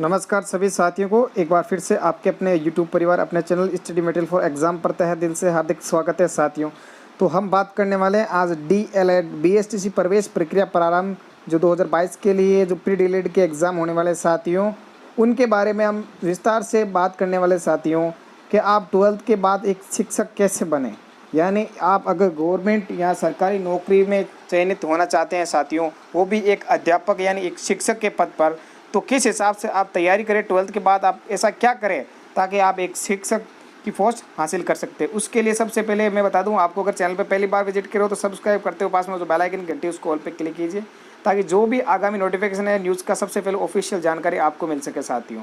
नमस्कार सभी साथियों को एक बार फिर से आपके अपने YouTube परिवार अपने channel study material for exam पर तहे दिल से हार्दिक स्वागत है साथियों। तो हम बात करने वाले हैं आज DLED BSTC प्रवेश प्रक्रिया प्रारंभ जो 2022 के लिए जो प्री DLED के एग्ज़ाम होने वाले साथियों, उनके बारे में हम विस्तार से बात करने वाले साथियों कि आप 12th के बाद एक शिक्षक कैसे बने। यानी आप अगर गवर्नमेंट या सरकारी नौकरी में चयनित होना चाहते हैं साथियों, वो भी एक अध्यापक यानी एक शिक्षक के पद पर, तो किस हिसाब से आप तैयारी करें 12th के बाद, आप ऐसा क्या करें ताकि आप एक शिक्षक की पोस्ट हासिल कर सकते हैं। उसके लिए सबसे पहले मैं बता दूं आपको, अगर चैनल पर पहली बार विजिट करो तो सब्सक्राइब करते हो, पास में जो बेल आइकन घंटी उसको ऑल पे क्लिक कीजिए ताकि जो भी आगामी नोटिफिकेशन है न्यूज़ का सबसे पहले ऑफिशियल जानकारी आपको मिल सके साथियों।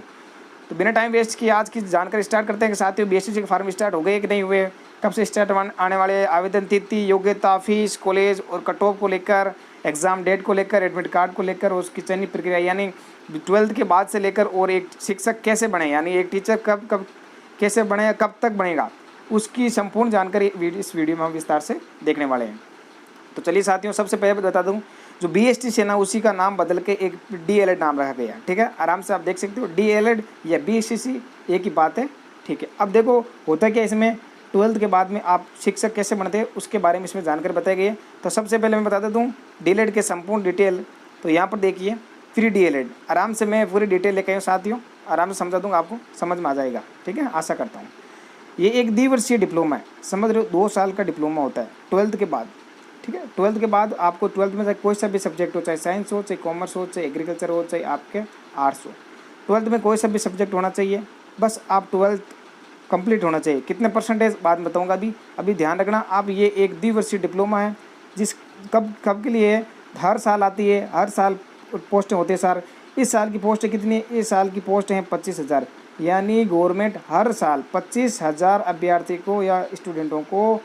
तो बिना टाइम वेस्ट किए आज की जानकारी स्टार्ट करते हैं कि साथियों BSTC के फॉर्म स्टार्ट हो गए कि नहीं हुए, कब से स्टार्ट आने वाले, आवेदन तिथि, योग्यता, फीस, कॉलेज और कट ऑफ को लेकर, एग्ज़ाम डेट को लेकर, एडमिट कार्ड को लेकर, उसकी चयनित प्रक्रिया यानी 12th के बाद से लेकर, और एक शिक्षक कैसे बने यानी एक टीचर कब कैसे बने, कब तक बनेगा, उसकी संपूर्ण जानकारी इस वीडियो में हम विस्तार से देखने वाले हैं। तो चलिए साथियों, सबसे पहले बता दूं जो BSTC है ना, उसी का नाम बदल के एक DLED नाम रखा गया, ठीक है। आराम से आप देख सकते हो DLED या BSTC एक ही बात है, ठीक है। अब देखो होता क्या इसमें, 12th के बाद में आप शिक्षक कैसे बनते हैं उसके बारे में इसमें जानकारी बताई गई है। तो सबसे पहले मैं बता देता हूँ DLED के संपूर्ण डिटेल। तो यहाँ पर देखिए प्री DLED, आराम से मैं पूरी डिटेल लेके आया साथियों, आराम से समझा दूँगा, आपको समझ में आ जाएगा, ठीक है, आशा करता हूँ। ये एक द्विवर्षीय डिप्लोमा है, समझ रहे हो, 2 साल का डिप्लोमा होता है 12th के बाद, ठीक है। 12th के बाद आपको 12th में चाहे कोई सा भी सब्जेक्ट हो, चाहे साइंस हो, चाहे कॉमर्स हो, चाहे एग्रीकल्चर हो, चाहे आपके आर्ट्स हो, 12th में कोई सा भी सब्जेक्ट होना चाहिए, बस आप 12th कंप्लीट होना चाहिए। कितने परसेंटेज बाद में बताऊंगा, अभी ध्यान रखना आप, ये एक द्विवर्षीय डिप्लोमा है जिस कब के लिए हर साल आती है, हर साल पोस्टें होती है सर। इस साल की पोस्टें कितनी है, इस साल की पोस्टें हैं 25,000, यानी गवर्नमेंट हर साल 25,000 अभ्यर्थी को या स्टूडेंटों को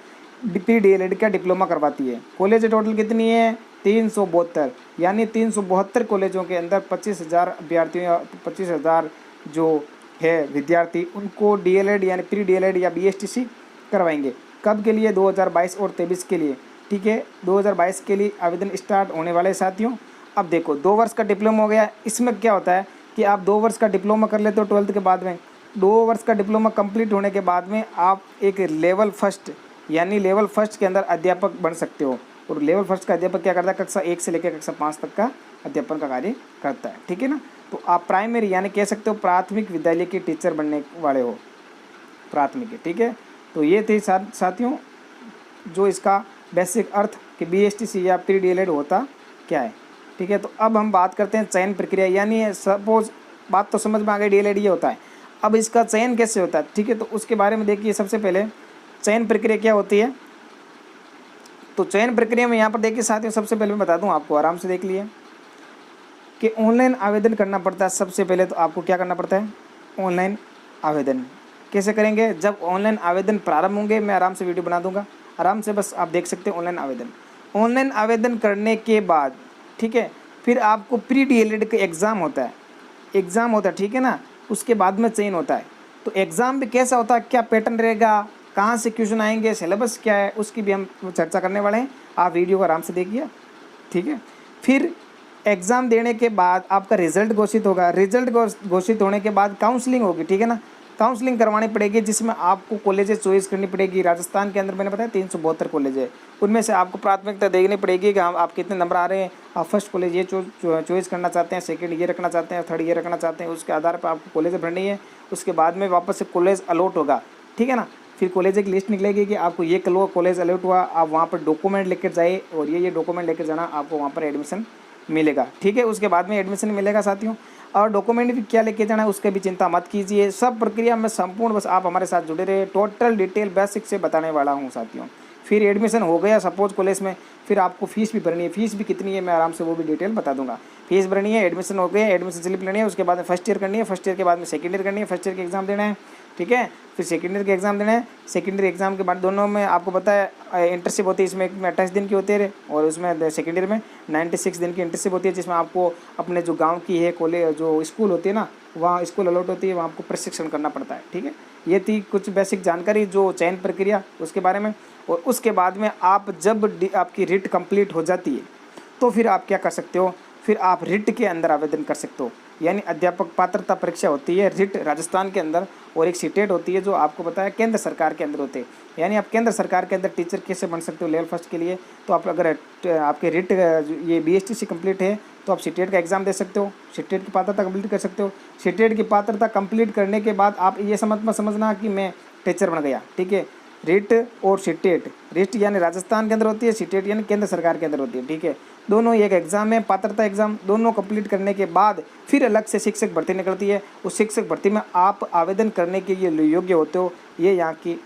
प्री DLED का डिप्लोमा करवाती है। कॉलेज टोटल कितनी है 372, यानी 372 कॉलेजों के अंदर 25,000 अभ्यर्थियों या 25,000 जो है विद्यार्थी, उनको DLED यानी प्री DLED या BSTC करवाएंगे। कब के लिए, 2022 और 23 के लिए, ठीक है। 2022 के लिए आवेदन स्टार्ट होने वाले साथियों। अब देखो 2 वर्ष का डिप्लोमा हो गया, इसमें क्या होता है कि आप 2 वर्ष का डिप्लोमा कर लेते हो 12th के बाद में। 2 वर्ष का डिप्लोमा कंप्लीट होने के बाद में आप एक लेवल फर्स्ट यानी लेवल फर्स्ट के अंदर अध्यापक बन सकते हो। और लेवल फर्स्ट का अध्यापक क्या करता है, कक्षा 1 से लेकर कक्षा 5 तक का अध्यापन का कार्य करता है, ठीक है ना। तो आप प्राइमरी यानी कह सकते हो प्राथमिक विद्यालय के टीचर बनने वाले हो, प्राथमिक, ठीक है। तो ये थे साथियों जो इसका बेसिक अर्थ कि BSTC या प्री DLED होता क्या है, ठीक है। तो अब हम बात करते हैं चयन प्रक्रिया, यानी सपोज बात तो समझ में आ गई DLED ये होता है, अब इसका चयन कैसे होता है, ठीक है। तो उसके बारे में देखिए, सबसे पहले चयन प्रक्रिया क्या होती है। तो चयन प्रक्रिया में यहाँ पर देखिए साथियों, सबसे पहले मैं बता दूँ आपको, आराम से देख लिए कि ऑनलाइन आवेदन करना पड़ता है। सबसे पहले तो आपको क्या करना पड़ता है, ऑनलाइन आवेदन कैसे करेंगे, जब ऑनलाइन आवेदन प्रारंभ होंगे मैं आराम से वीडियो बना दूंगा, आराम से बस आप देख सकते हैं ऑनलाइन आवेदन करने के बाद, ठीक है, फिर आपको प्री DLED का एग्ज़ाम होता है, ठीक है ना। उसके बाद में चयन होता है। तो एग्ज़ाम भी कैसा होता है, क्या पैटर्न रहेगा, कहाँ से क्वेश्चन आएंगे, सिलेबस क्या है, उसकी भी हम चर्चा करने वाले हैं, आप वीडियो को आराम से देखिए, ठीक है। फिर एग्ज़ाम देने के बाद आपका रिज़ल्ट घोषित होगा, रिज़ल्ट घोषित होने के बाद काउंसलिंग होगी, ठीक है ना। काउंसलिंग करवानी पड़ेगी जिसमें आपको कॉलेजेस चॉइस करनी पड़ेगी। राजस्थान के अंदर मैंने बताया 372 कॉलेज है, उनमें से आपको प्राथमिकता देखनी पड़ेगी कि आप कितने नंबर आ रहे हैं, आप फर्स्ट कॉलेज ये चॉइस करना चाहते हैं, सेकंड ये रखना चाहते हैं, थर्ड ये रखना चाहते हैं, उसके आधार पर आपको कॉलेज भरनी है। उसके बाद में वापस से कॉलेज अलॉट होगा, ठीक है ना। फिर कॉलेज की लिस्ट निकलेगी कि आपको ये कॉलेज अलॉट हुआ, आप वहाँ पर डॉक्यूमेंट लेकर जाए और ये डॉक्यूमेंट लेकर जाना, आपको वहाँ पर एडमिशन मिलेगा, ठीक है। उसके बाद में एडमिशन मिलेगा साथियों, और डॉक्यूमेंट भी क्या लेके जाना है उसके भी चिंता मत कीजिए, सब प्रक्रिया में संपूर्ण बस आप हमारे साथ जुड़े रहे, टोटल डिटेल बेसिक से बताने वाला हूँ साथियों। फिर एडमिशन हो गया सपोज कॉलेज में, फिर आपको फीस भी भरनी है, फीस भी कितनी है मैं आराम से वो भी डिटेल बता दूंगा। फीस भरनी है, एडमिशन हो गया, एडमिशन स्लिप लेनी है, उसके बाद में फर्स्ट ईयर करनी है, फर्स्ट ईयर के बाद में सेकेंड ईयर करनी है, फर्स्ट ईयर के एग्ज़ाम देना है, ठीक है। फिर सेकेंड ईयर के एग्ज़ाम देना है, सेकेंड ईयर एग्ज़ाम के बाद दोनों में आपको पता है इंटर्नशिप होती है, इसमें 28 दिन की होती है और उसमें सेकेंड ईयर में 96 दिन की इंटर्नशिप होती है, जिसमें आपको अपने जो गाँव की है कॉलेज जो स्कूल होती है ना, वहाँ स्कूल अलॉट होती है, वहाँ आपको प्रशिक्षण करना पड़ता है, ठीक है। ये थी कुछ बेसिक जानकारी जो चयन प्रक्रिया उसके बारे में। और उसके बाद में आप जब आपकी रिट कंप्लीट हो जाती है तो फिर आप क्या कर सकते हो, फिर आप रिट के अंदर आवेदन कर सकते हो। यानी अध्यापक पात्रता परीक्षा होती है रिट राजस्थान के अंदर, और एक सीटेट होती है जो आपको बताया केंद्र सरकार के अंदर होते हैं। यानी आप केंद्र सरकार के अंदर टीचर कैसे बन सकते हो लेवल फर्स्ट के लिए, तो आप अगर आपके रिट ये BSTC कंप्लीट है तो आप सीटेट का एग्ज़ाम दे सकते हो, सीटेट की पात्रता कंप्लीट कर सकते हो। सीटेट की पात्रता कंप्लीट करने के बाद आप ये समझना कि मैं टीचर बन गया, ठीक है। रिट और सीटेट, रिट यानी राजस्थान के अंदर होती है, सीटेट यानी केंद्र सरकार के अंदर होती है, ठीक है। दोनों एक एग्ज़ाम है, पात्रता एग्ज़ाम। दोनों कंप्लीट करने के बाद फिर अलग से शिक्षक भर्ती निकलती है। उस शिक्षक भर्ती में आप आवेदन करने के लिए योग्य होते हो, ये यहाँ की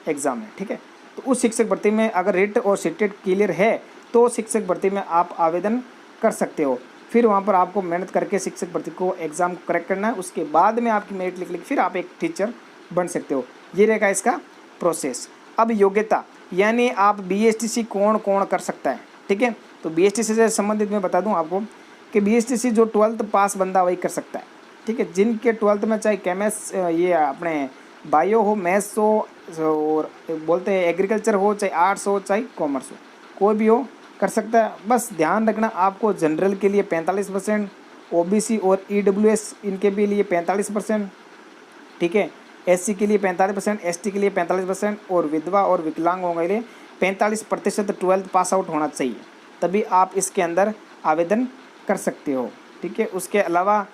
एग्ज़ाम है, ठीक है। तो उस शिक्षक भर्ती में अगर रिट और सीटेट क्लियर है तो शिक्षक भर्ती में आप आवेदन कर सकते हो। फिर वहाँ पर आपको मेहनत करके शिक्षक भर्ती को एग्ज़ाम करेक्ट करना है, उसके बाद में आपकी मेरिट लिख फिर आप एक टीचर बन सकते हो। ये रहेगा इसका प्रोसेस। अब योग्यता यानी आप BSTC कौन कौन कर सकता है, ठीक है। तो BSTC से संबंधित मैं बता दूं आपको कि BSTC जो 12th पास बंदा वही कर सकता है, ठीक है। जिनके 12th में चाहे ये अपने बायो हो, मैथ्स हो, और बोलते हैं एग्रीकल्चर हो, चाहे आर्ट्स हो, चाहे कॉमर्स हो, कोई भी हो कर सकता है। बस ध्यान रखना आपको जनरल के लिए 45%, OBC और EWS इनके भी लिए 45%, ठीक है। SC के लिए 45%, ST के लिए 45% और विधवा और विकलांगों के लिए 45% 12th पास आउट होना चाहिए, तभी आप इसके अंदर आवेदन कर सकते हो, ठीक है। उसके अलावा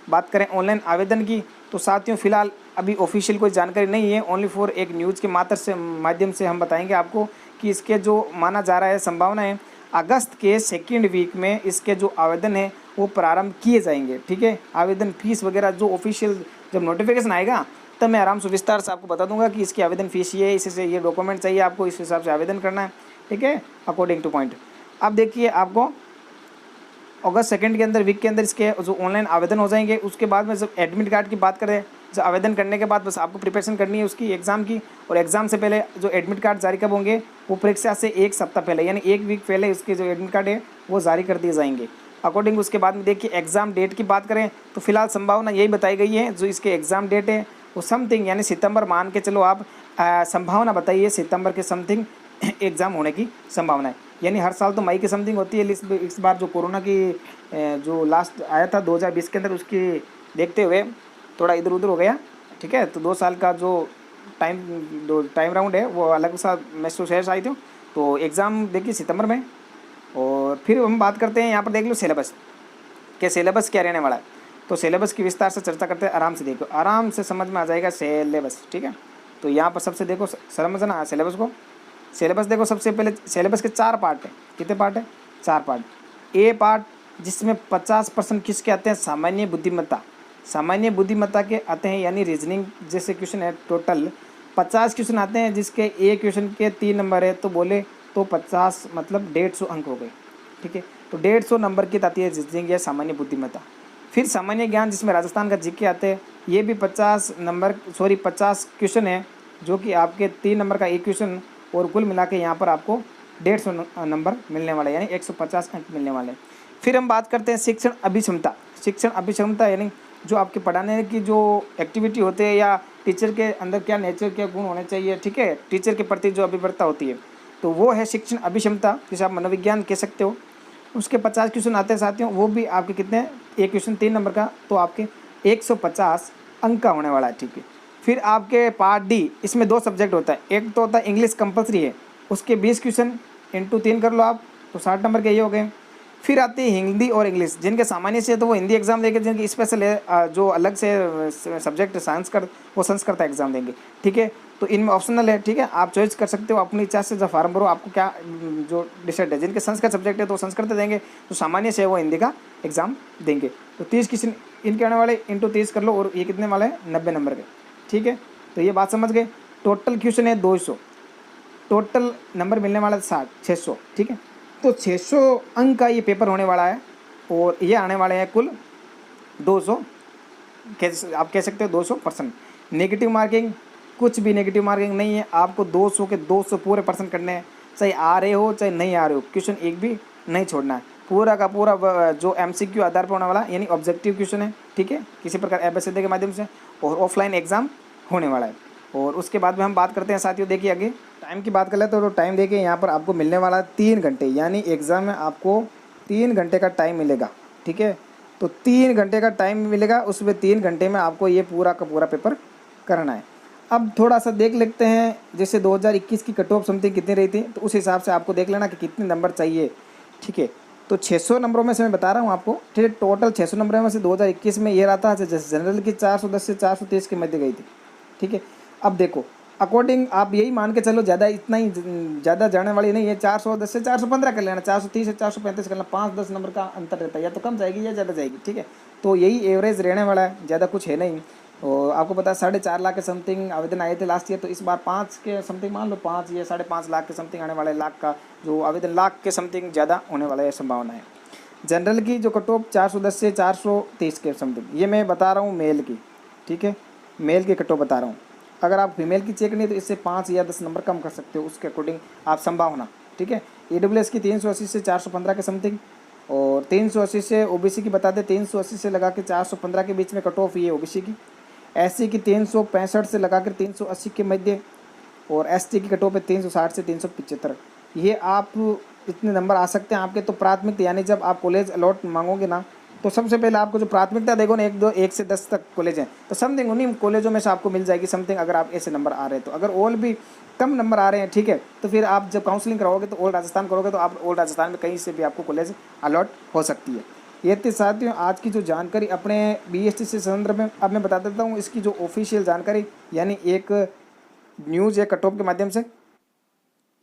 बात करें ऑनलाइन आवेदन की, तो साथियों फ़िलहाल अभी ऑफिशियल कोई जानकारी नहीं है, ओनली फॉर एक न्यूज़ के माध्यम से हम बताएंगे आपको कि इसके जो माना जा रहा है संभावना है अगस्त के सेकेंड वीक में इसके जो आवेदन है वो प्रारंभ किए जाएंगे, ठीक है। आवेदन फीस वगैरह जो ऑफिशियल जब नोटिफिकेशन आएगा तब मैं आराम से विस्तार से आपको बता दूंगा कि इसकी आवेदन फीस ये है, इससे ये डॉक्यूमेंट चाहिए आपको, इस हिसाब से आवेदन करना है, ठीक है, अकॉर्डिंग टू पॉइंट। अब देखिए आपको अगस्त सेकेंड के अंदर वीक के अंदर इसके जो ऑनलाइन आवेदन हो जाएंगे। उसके बाद में जब एडमिट कार्ड की बात करें, जो आवेदन करने के बाद बस आपको प्रिपरेशन करनी है उसकी एग्ज़ाम की, और एग्ज़ाम से पहले जो एडमिट कार्ड जारी कब होंगे, वो परीक्षा से एक सप्ताह पहले यानी एक वीक पहले उसके जो एडमिट कार्ड है वो जारी कर दिए जाएंगे अकॉर्डिंग। उसके बाद में देखिए एग्ज़ाम डेट की बात करें तो फिलहाल संभावना यही बताई गई है, जो इसके एग्ज़ाम डेट है वो समथिंग यानी सितंबर मान के चलो आप, संभावना बताइए सितंबर के समथिंग एग्ज़ाम होने की संभावना है। यानी हर साल तो मई की समथिंग होती है, इस बार जो कोरोना की जो लास्ट आया था 2020 के अंदर, उसकी देखते हुए थोड़ा इधर उधर हो गया, ठीक है। तो 2 साल का जो टाइम राउंड है वो अलग सा महसूस आई थी, तो एग्ज़ाम देखिए सितंबर में। और फिर हम बात करते हैं यहाँ पर देख लो सिलेबस के, सिलेबस क्या रहने वाला है। तो सिलेबस की विस्तार से चर्चा करते हैं, आराम से देखो, आराम से समझ में आ जाएगा सिलेबस, ठीक है। तो यहाँ पर सबसे देखो समझना सिलेबस को। सिलेबस देखो सबसे पहले सिलेबस के 4 पार्ट है। कितने पार्ट है? 4 पार्ट। ए पार्ट जिसमें 50% किसके आते हैं? सामान्य बुद्धिमत्ता। सामान्य बुद्धिमत्ता के आते हैं यानी रीजनिंग जैसे क्वेश्चन है, टोटल 50 क्वेश्चन आते हैं, जिसके एक क्वेश्चन के 3 नंबर है, तो बोले तो 50 मतलब 150 अंक हो गए, ठीक है। तो 150 नंबर की आती है रीजनिंग या सामान्य बुद्धिमत्ता। फिर सामान्य ज्ञान जिसमें राजस्थान का जीके आते हैं, ये भी 50 क्वेश्चन है, जो कि आपके 3 नंबर का एक क्वेश्चन, और कुल मिला के यहाँ पर आपको 150 नंबर मिलने वाले यानी 150 अंक मिलने वाले। फिर हम बात करते हैं शिक्षण अभिक्षमता। शिक्षण अभिक्षमता यानी जो आपके पढ़ाने की जो एक्टिविटी होते हैं या टीचर के अंदर क्या नेचर क्या गुण होने चाहिए, ठीक है, टीचर के प्रति जो अभिप्रायता होती है, तो वो है शिक्षण अभिक्षमता, जिसे आप मनोविज्ञान कह सकते हो। उसके 50 क्वेश्चन आते हैं साथियों, वो भी आपके कितने, एक क्वेश्चन 3 नंबर का, तो आपके 150 अंक का होने वाला है, ठीक है। फिर आपके पार्ट डी, इसमें 2 सब्जेक्ट होता है, एक तो होता है इंग्लिश कंपलसरी है, उसके 20 क्वेश्चन इंटू 3 कर लो आप, तो 60 नंबर के ये हो गए। फिर आती है हिंदी और इंग्लिश, जिनके सामान्य से तो वो हिंदी एग्जाम देंगे, जिनकी स्पेशल है जो अलग से सब्जेक्ट संस्कृत, वो संस्कृत का एग्जाम देंगे, ठीक है। तो इनमें ऑप्शनल है, ठीक है, आप चॉइस कर सकते हो अपनी इच्छा से, जब फार्म भरो आपको क्या जो डिसाइड है। जिनके संस्कृत सब्जेक्ट है तो संस्कृत देंगे, तो सामान्य से वो हिंदी का एग्जाम देंगे। तो 30 क्वेश्चन इनके आने वाले इंटू 30 कर लो, और ये कितने वाले हैं? 90 नंबर के, ठीक है। तो ये बात समझ गए। टोटल क्वेश्चन है 200, टोटल नंबर मिलने वाला 600, ठीक है। तो 600 अंक का ये पेपर होने वाला है, और ये आने वाले हैं कुल 200, आप कह सकते हो 200%। नेगेटिव मार्किंग, कुछ भी नेगेटिव मार्किंग नहीं है, आपको 200 के 200 पूरे परसेंट करने हैं, चाहे आ रहे हो चाहे नहीं आ रहे हो, क्वेश्चन एक भी नहीं छोड़ना है। पूरा का पूरा जो MCQ आधार पर होने वाला यानी ऑब्जेक्टिव क्वेश्चन है, ठीक है, किसी प्रकार ABCD के माध्यम से, और ऑफलाइन एग्जाम होने वाला है। और उसके बाद में हम बात करते हैं साथियों, देखिए आगे टाइम की बात कर ले तो टाइम देखिए यहाँ पर आपको मिलने वाला है 3 घंटे, यानी एग्ज़ाम में आपको 3 घंटे का टाइम मिलेगा, ठीक है। तो 3 घंटे का टाइम मिलेगा, उसमें 3 घंटे में आपको ये पूरा का पूरा पेपर करना है। अब थोड़ा सा देख लेते हैं, जैसे 2021 की कट ऑफ समथिंग कितनी रही थी, तो उस हिसाब से आपको देख लेना कि कितने नंबर चाहिए, ठीक है। तो 600 नंबरों में से मैं बता रहा हूँ आपको, ठीक है। टोटल 600 नंबरों में से 2021 में ये रहा था, जैसे जनरल की 410 से 430 के मध्य गई थी, ठीक है। अब देखो अकॉर्डिंग आप यही मान के चलो, ज़्यादा इतना ही ज़्यादा जाने वाली नहीं है, 410 से 415 कर लेना, 430 से 435 कर लेना, 5-10 नंबर का अंतर रहता है, या तो कम जाएगी या ज़्यादा जाएगी, ठीक है। तो यही एवरेज रहने वाला है, ज़्यादा कुछ है नहीं। और आपको पता है 4.5 लाख के समथिंग आवेदन आए थे लास्ट ईयर, तो इस बार 5 के समथिंग मान लो, 5 या 5.5 लाख के समथिंग आने वाले, लाख का जो आवेदन, लाख के समथिंग ज़्यादा होने वाला है संभावना है। जनरल की जो कट ऑफ 410 से 430 के समथिंग, ये मैं बता रहा हूँ मेल की, ठीक है, मेल की कट ऑफ बता रहा हूँ। अगर आप फीमेल की चेक नहीं तो इससे 5 या 10 नंबर कम कर सकते हो, उसके अकॉर्डिंग आप संभावना, ठीक है। EWS की 380 से 415 के समथिंग, और 380 से OBC की बता दें, 380 से लगा के 415 के बीच में कट ऑफ ये OBC की। SC की 365 से लगा कर 380 के मध्य, और ST की कट ऑफ है 360 से 375। ये आप इतने नंबर आ सकते हैं आपके। तो प्राथमिकता यानी जब आप कॉलेज अलॉट मांगोगे ना, तो सबसे पहले आपको जो प्राथमिकता देखो ना, 1 से 10 तक कॉलेज हैं, तो समथिंग उन्हीं कॉलेजों में से आपको मिल जाएगी समथिंग, अगर आप ऐसे नंबर आ रहे हैं तो। अगर ऑल भी कम नंबर आ रहे हैं, ठीक है, तो फिर आप जब काउंसलिंग कराओगे तो ऑल राजस्थान करोगे, तो आप ऑल राजस्थान में कहीं से भी आपको कॉलेज अलॉट हो सकती है। ये थी साथियों आज की जो जानकारी अपने BST से संदर्भ में। अब मैं बता देता हूँ इसकी जो ऑफिशियल जानकारी, यानी एक न्यूज़ है कट ऑफ के माध्यम से।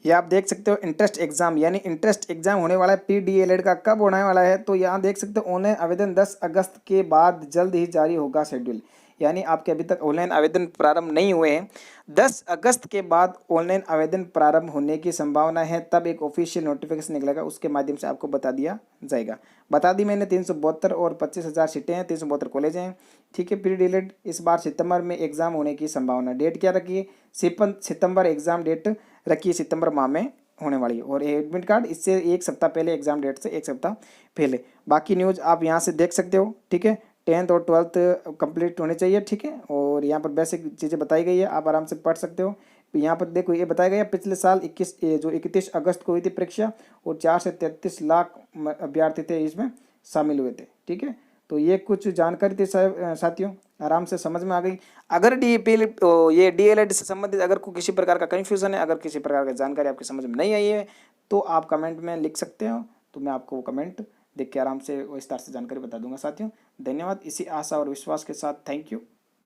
ये आप देख सकते हो इंटरेस्ट एग्जाम, यानी इंटरेस्ट एग्जाम होने वाला है PDLED का, कब होने वाला है, तो यहाँ देख सकते हो ऑनलाइन आवेदन 10 अगस्त के बाद जल्द ही जारी होगा शेड्यूल। यानी आपके अभी तक ऑनलाइन आवेदन प्रारंभ नहीं हुए हैं, 10 अगस्त के बाद ऑनलाइन आवेदन प्रारंभ होने की संभावना है, तब एक ऑफिशियल नोटिफिकेशन निकलेगा, उसके माध्यम से आपको बता दिया जाएगा। बता दी मैंने 372 और 25,000 सीटें हैं, 372 कॉलेज हैं, ठीक है। PDLED इस बार सितंबर में एग्जाम होने की संभावना। डेट क्या रखी है, सितंबर एग्जाम डेट रखी है, सितंबर माह में होने वाली है। और एडमिट कार्ड इससे 1 सप्ताह पहले, एग्जाम डेट से 1 सप्ताह पहले। बाकी न्यूज़ आप यहाँ से देख सकते हो, ठीक है। 10th और 12th कंप्लीट होने चाहिए, ठीक है। और यहाँ पर बेसिक चीज़ें बताई गई है, आप आराम से पढ़ सकते हो। यहाँ पर देखो ये बताया गया पिछले साल 31 अगस्त को हुई थी परीक्षा, और 4 से 33 लाख अभ्यर्थी थे इसमें शामिल हुए थे, ठीक है। तो ये कुछ जानकारी थी साथियों, आराम से समझ में आ गई। अगर ये DLED से संबंधित अगर कोई किसी प्रकार का कन्फ्यूज़न है, अगर किसी प्रकार की जानकारी आपकी समझ में नहीं आई है, तो आप कमेंट में लिख सकते हो, तो मैं आपको वो कमेंट देख के आराम से विस्तार से जानकारी बता दूंगा साथियों। धन्यवाद। इसी आशा और विश्वास के साथ थैंक यू।